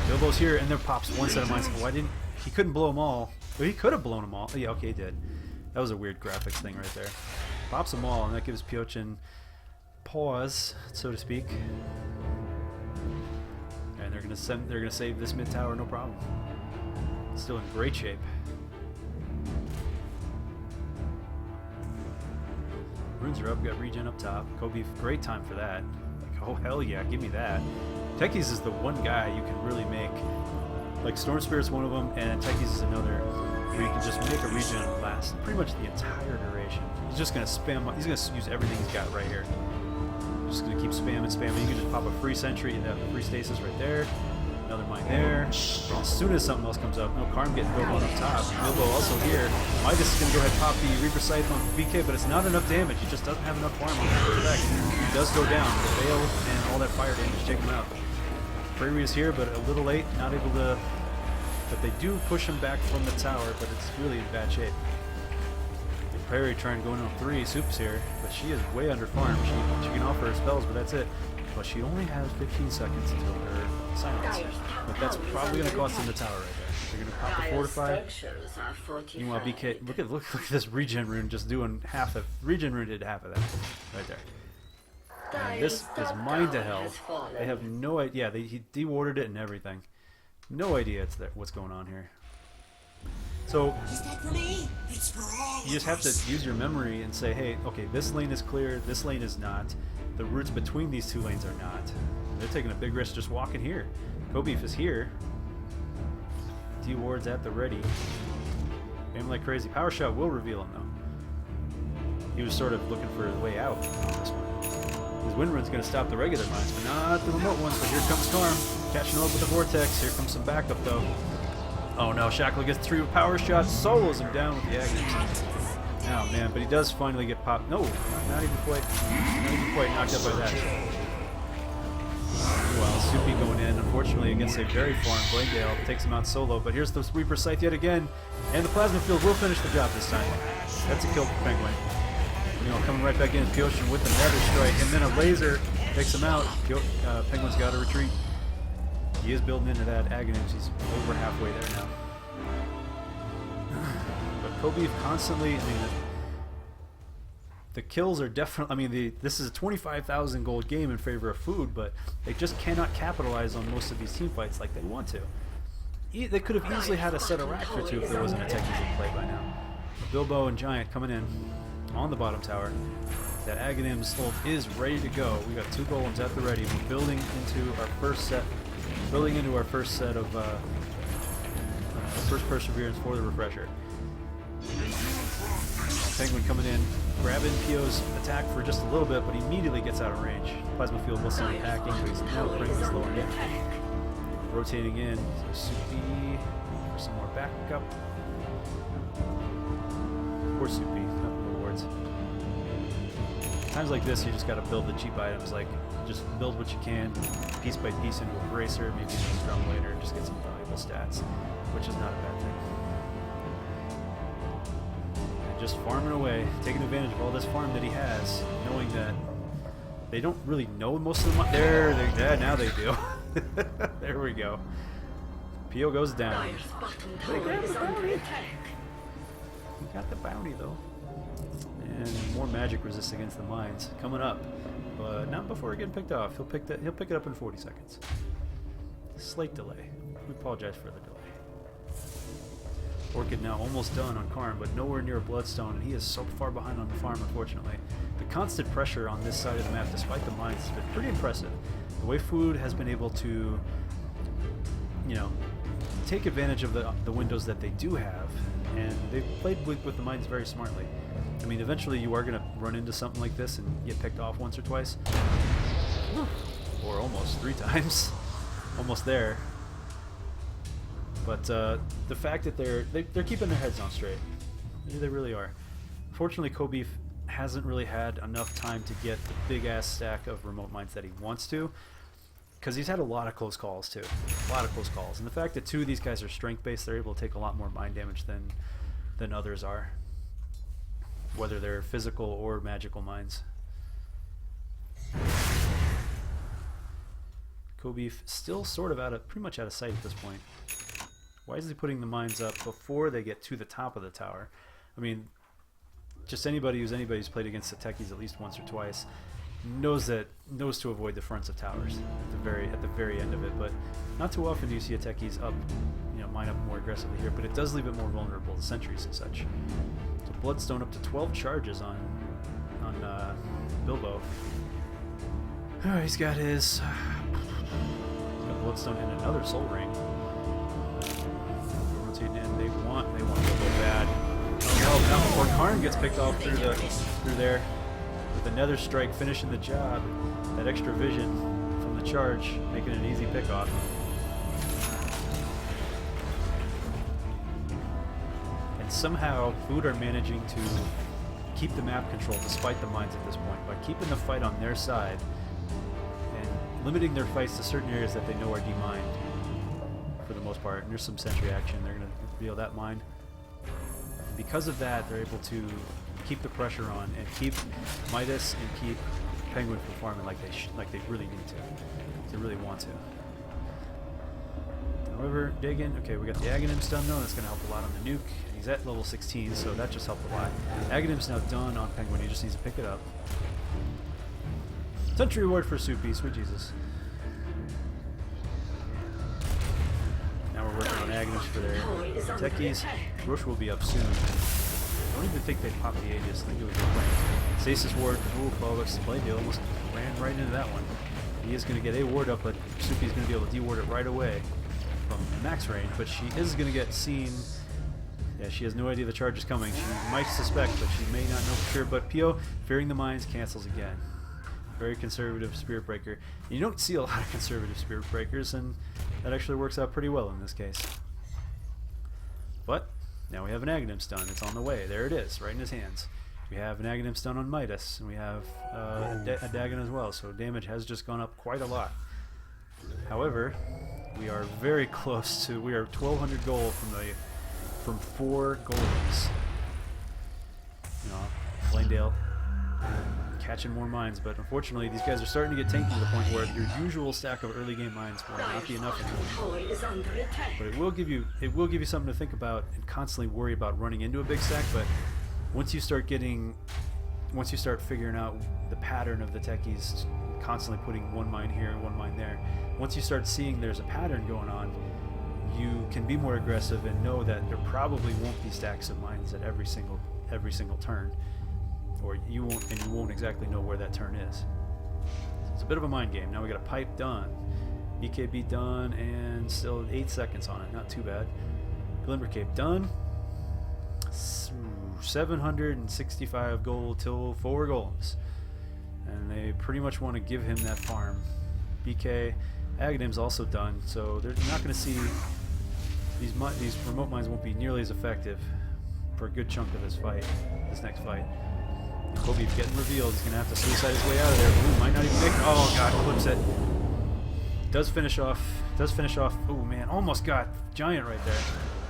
Bilbo's here, and there pops 1 set of mines. Why didn't he? Couldn't blow them all. Well, he could have blown them all. Yeah, okay, he did. That was a weird graphics thing right there. Pops them all, and that gives Piyochan pause, so to speak. And they're gonna save this mid tower, no problem. Still in great shape. Runes are up, got regen up top. Kobe, great time for that. Like, oh hell yeah, give me that. Techies is the one guy you can really make. Like Storm Spirit's one of them, and Techies is another where you can just make a regen last pretty much the entire duration. He's just gonna spam. He's gonna use everything he's got right here. Just gonna keep spamming. You can just pop a free sentry and have the free stasis right there. Another mine there. As soon as something else comes up, no, Karm getting Bilbo up top. Bilbo also here. Midas is gonna go ahead and pop the Reaper Scythe on BK, but it's not enough damage. He just doesn't have enough farm on the effect. He does go down. The Veil and all that fire damage take him out. Prairie is here, but a little late. Not able to. But they do push him back from the tower, but it's really in bad shape. Prairie trying to go in on 3. Soup's here, but she is way under farm. She can offer her spells, but that's it. But she only has 15 seconds until her silence. But that's probably going to cost them the tower right there. They're going to pop the fortify. Meanwhile, BK, look at this regen rune just doing half of. Regen rune did half of that right there. And this is mine to hell. They have no idea. Yeah, he dewarded it and everything. No idea what's going on here. So you just have to use your memory and say, hey, okay, this lane is clear, this lane is not. The routes between these 2 lanes are not. They're taking a big risk just walking here. Kobeef is here. D-Ward's at the ready. Aim like crazy. Power Shot will reveal him, though. He was sort of looking for a way out on this one. His Wind Run's going to stop the regular mines, but not the remote ones. But here comes Karm, catching up with the Vortex. Here comes some backup, though. Oh no, Shackle gets 3 with Power Shot, solos him down with the Agnes. Oh man, but he does finally get popped. No, not even quite knocked out by that. Meanwhile, Soupy going in, unfortunately against a very farm Bladegale, takes him out solo, but here's the Reaper Scythe yet again, and the Plasma Field will finish the job this time. That's a kill for Penguin. Coming right back in, Piyochan with the Nether Strike, and then a laser takes him out. Penguin's got to retreat. He is building into that Agonims. He's over halfway there now. But Kobe constantly, the kills are definitely, this is a 25,000 gold game in favor of food, but they just cannot capitalize on most of these team fights like they want to. They could have easily had a set of racks or 2 if there wasn't a Techies in play by now. Bilbo and Giant coming in on the bottom tower. That Agonim's ult is ready to go. We got 2 golems at the ready. We're building into our first set. Of first perseverance for the refresher. Penguin coming in, grabbing Pio's attack for just a little bit, but immediately gets out of range. Plasma Field will see the attacking, but he's now bringing his lower hit. Rotating in, so Soupy for some more backup. Poor Soupy, nothing rewards. Times like this, you just got to build the cheap items, like just build what you can, piece by piece into a bracer, maybe some strong later, just get some valuable stats, which is not a bad thing. And just farming away, taking advantage of all this farm that he has, knowing that they don't really know most of the money. Yeah, now they do. There we go. Pio goes down. They grabbed the bounty. He got the bounty though. And more magic resist against the mines coming up, but not before getting picked off. He'll pick it up in 40 seconds. Slight delay. We apologize for the delay. Orchid now almost done on Karn, but nowhere near a Bloodstone, and he is so far behind on the farm, unfortunately. The constant pressure on this side of the map, despite the mines, has been pretty impressive. The way Food has been able to, you know, take advantage of the windows that they do have, and they've played with the mines very smartly. I mean, eventually you are going to run into something like this and get picked off once or twice. Or almost 3 times. Almost there. But the fact that they're keeping their heads on straight. They really are. Fortunately, Kobeef hasn't really had enough time to get the big-ass stack of remote mines that he wants to, because he's had a lot of close calls, too. A lot of close calls. And the fact that 2 of these guys are strength-based, they're able to take a lot more mine damage than others are, whether they're physical or magical mines. Kobeef still sort of pretty much out of sight at this point. Why is he putting the mines up before they get to the top of the tower? I mean, just anybody who's played against the techies at least once or twice knows to avoid the fronts of towers at the very end of it. But not too often do you see a techies up, you know, mine up more aggressively here. But it does leave it more vulnerable to sentries and such. So Bloodstone up to 12 charges on Bilbo. He's got his Bloodstone and another Soul Ring. Rotating in, they want Bilbo bad. Oh, now before Karn gets picked off through there, with the Nether Strike finishing the job. That extra vision from the charge, making it an easy pickoff. And somehow Food are managing to keep the map control despite the mines at this point by keeping the fight on their side and limiting their fights to certain areas that they know are demined for the most part. And there's some sentry action. They're going to reveal that mine. And because of that, they're able to keep the pressure on and keep Midas and keep Penguin from farming like they really need to. They really want to. However, Dagon, okay, we got the Aghanim's done though. That's going to help a lot on the nuke. He's at level 16, so that just helped a lot. Aghanim's now done on Penguin. He just needs to pick it up. Sentry reward for Soupy, sweet Jesus. Now we're working on Aghanim's for their techies. Roche will be up soon. I don't even think they popped the Aegis. I think it was playing. Stasis ward. Ooh, Flawless play deal. Almost ran right into that one. He is going to get a ward up, but Soupy's going to be able to de-ward it right away from max range. But she is going to get seen. Yeah, she has no idea the charge is coming. She might suspect, but she may not know for sure. But Pio, fearing the mines, cancels again. Very conservative Spirit Breaker. You don't see a lot of conservative Spirit Breakers, and that actually works out pretty well in this case. But now we have an Aghanim stun. It's on the way. There it is, right in his hands. We have an Aghanim stun on Midas, and we have a Dagon as well, so damage has just gone up quite a lot. However, we are very close to, we are 1,200 gold from 4 golems. You know, Blandale catching more mines, but unfortunately these guys are starting to get tanky to the point where your usual stack of early game mines will not be enough anymore. But it will give you something to think about and constantly worry about running into a big stack. But once you start figuring out the pattern of the techies, constantly putting one mine here and one mine there, once you start seeing there's a pattern going on, you can be more aggressive and know that there probably won't be stacks of mines at every single turn. Or you won't exactly know where that turn is. So it's a bit of a mind game. Now we got a pipe done, BKB done, and still 8 seconds on it. Not too bad. Glimmer Cape done. 765 gold till 4 golems, and they pretty much want to give him that farm. BK Aghanim's also done, so they're not going to see these remote mines won't be nearly as effective for a good chunk of this next fight. Kobe getting revealed. He's going to have to suicide his way out of there. Ooh, might not even make it. Oh, God, clips it. Does finish off. Oh, man, almost got Giant right there.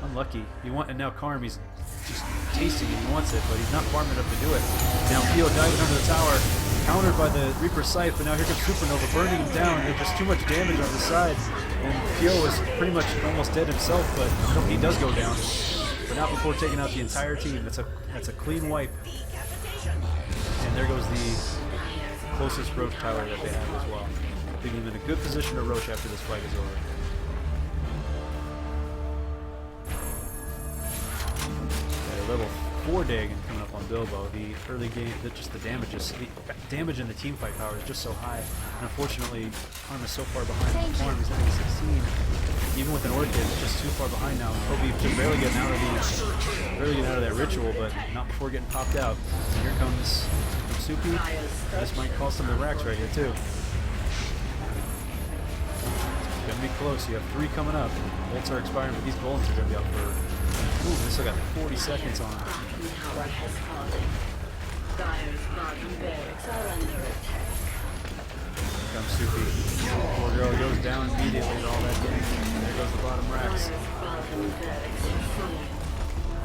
Unlucky. And now Karm, he's just tasting it. He wants it, but he's not farming enough to do it. Now Pio diving under the tower, countered by the Reaper Scythe, but now here comes Supernova burning him down. There's just too much damage on the side. And Pio is pretty much almost dead himself, but he does go down. but not before taking out the entire team. That's a clean wipe. And there goes the closest Roach tower that they have as well. Putting them in a good position to Roach after this fight is over. Level 4 Dagon coming up on Bilbo. The early game, just the damage in the team fight power is just so high. And unfortunately, Arm is so far behind. Arm is level 16. Even with an Orchid, it's just too far behind now. And Kobe just barely getting out of that ritual, but not before getting popped out. And here comes Suki. This might cost them the racks right here too. It's gonna be close. You have 3 coming up. Bolts are expiring, but these bullets are gonna be up for. Ooh, they still got 40 seconds on. Comes Suki. Poor girl goes down immediately with all that damage. There goes the bottom racks.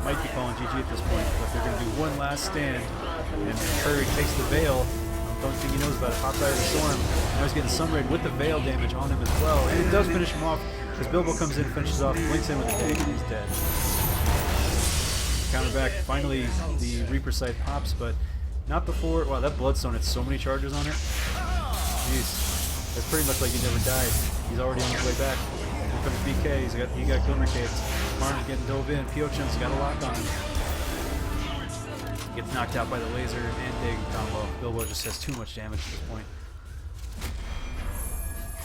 Might be calling GG at this point, but they're going to do one last stand. And Curry takes the Veil. Don't think he knows about it. Pops out of the storm. Now he's getting Sunraid with the Veil damage on him as well. And it does finish him off as Bilbo comes in, finishes off, blinks in with the dig, and he's dead. Counter back. Finally, the Reaper Sight pops, but not before. Wow, that Bloodstone had so many charges on it. Jeez, that's pretty much like he never died. He's already on his way back. Here comes BK. He got Glimmer Caves. Martin's getting dove in. Piyochan's got a lock on him. Gets knocked out by the laser and dig combo. Bilbo just has too much damage at this point.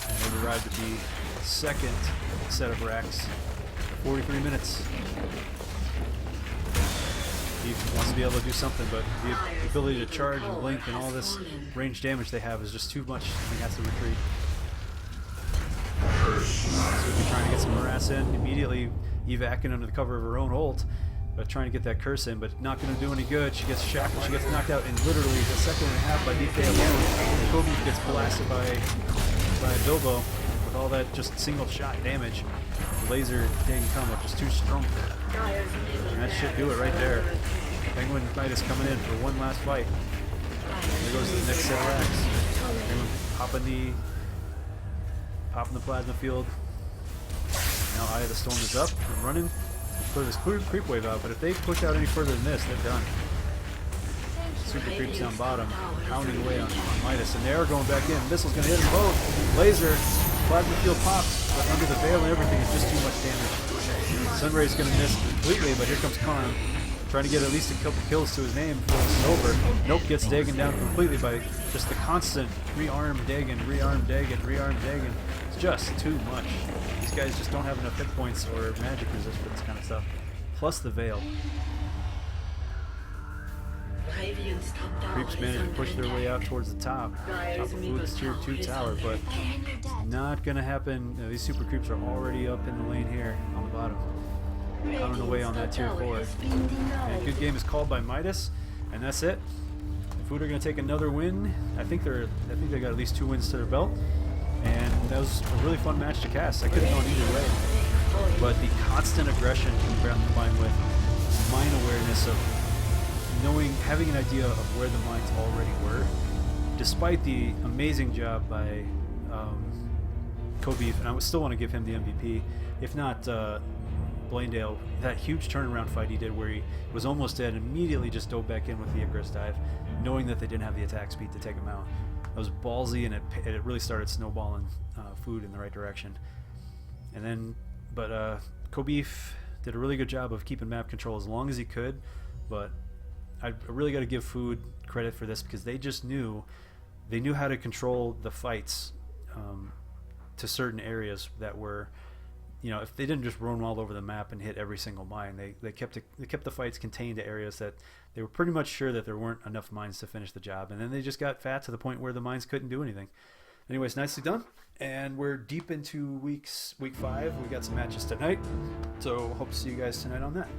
And they've arrived at the second set of racks. 43 minutes. He wants to be able to do something, but the ability to charge and blink and all this range damage they have is just too much. He has to retreat. Suki trying to get some harass in. Immediately evacing under the cover of her own ult, but trying to get that curse in, but not going to do any good. She gets shackled, she gets knocked out in literally the second and a half by DK alone. And Kobe gets blasted by Bilbo with all that just single shot damage. Laser taking combo just too strong. And that should do it right there. Penguin Midas coming in for one last fight. There goes the next set of racks. Penguin popping the plasma field. Now Eye of the Storm is up and running. Put this creep wave out, but if they push out any further than this, they're done. Super creeps down bottom, pounding away on Midas, and they're going back in. Missile's going to hit them both. Laser, plasma field pops, but under the veil and everything, it's just too much damage. Sunray's going to miss completely, but here comes Karn, trying to get at least a couple kills to his name before this is over. Nope, gets Dagon down completely by just the constant rearm Dagon, rearm Dagon, rearm Dagon. It's just too much. These guys just don't have enough hit points or magic resist for this kind of stuff. Plus the veil. Creeps managed to push their way out towards the top of Food's tier 2 tower, but it's not going to happen. You know, these super creeps are already up in the lane here on the bottom. Pounding away on that tier 4. And good game is called by Midas, and that's it. Food are going to take another win. I think they got at least 2 wins to their belt, and that was a really fun match to cast. I could have gone either way, but the constant aggression combined with mind awareness of having an idea of where the mines already were, despite the amazing job by Kobe, and I would still want to give him the MVP, if not Blandale, that huge turnaround fight he did where he was almost dead and immediately just dove back in with the Icarus dive, knowing that they didn't have the attack speed to take him out. That was ballsy, and it really started snowballing Food in the right direction. And then, but Kobe did a really good job of keeping map control as long as he could, but I really got to give Food credit for this because they knew how to control the fights to certain areas that were, if they didn't just roam all over the map and hit every single mine, they kept the fights contained to areas that they were pretty much sure that there weren't enough mines to finish the job, and then they just got fat to the point where the mines couldn't do anything. Anyways, nicely done, and we're deep into week 5. We got some matches tonight, so hope to see you guys tonight on that.